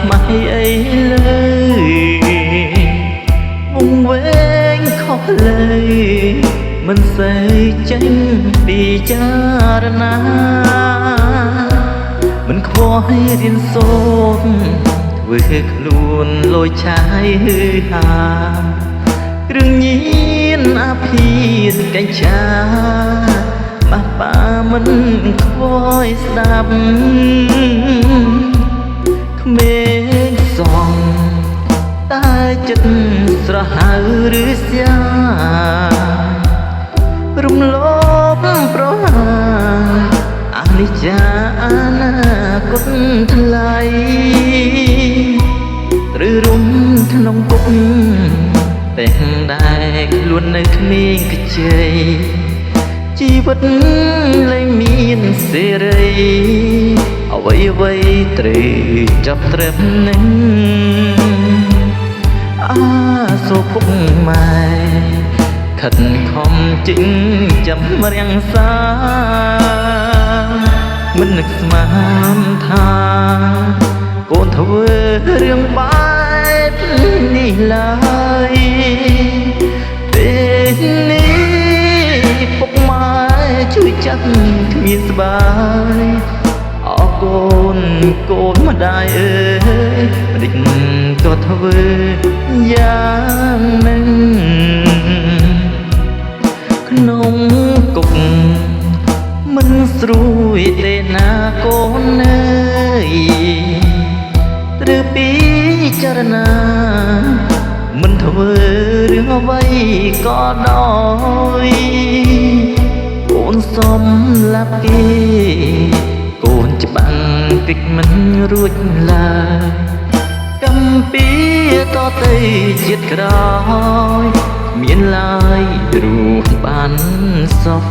ไม่ไอ้เลยវងវែងខុសเลยមិនសេចេញពីចារណាមិនខ្វល់ឲ្យរៀនសូត្រធ្វើខ្លួនលយឆាយហឺហាគ្រឿងញៀនអាភិសកញ្ចាបាក់ប៉ាមិនខ្វល់ស្ដាប់ក្មេងសងតែចិត្តស្រហៅឬស្យារំលោភប្រហាអនិច្ចាអនាគតថ្លៃឬរុំក្នុងគុកទាំងដែលខ្លួននៅគ្មានខ្ចីជីវិតលែងមានសេរីអ្វីអ្វីត្រូវចាប់ត្រឹមនឹងអាសូពុកម៉ែខិតខំចិញ្ចឹមរាំងសាមិននឹកស្មានថាកូនធ្វើរឿងបែបនេះឡើយពេលនេះពុកម៉ែជួយចាត់គ្មានស្បាយអរគុណកូនម្ដាយអើយម្ដេចក៏ធ្វើយ៉ាងនឹងក្នុងគុកមិនស្រួយទេណាកូនអើយត្រូវពិចារណាមិនធ្វើរឿងអ្វីក៏ដោយកូនសំឡាប់គេកូនច្បាំងតិចមិនរួចឡើយកំពីតទៅជាតិក្រោយមានឡើយរੂបានសុខ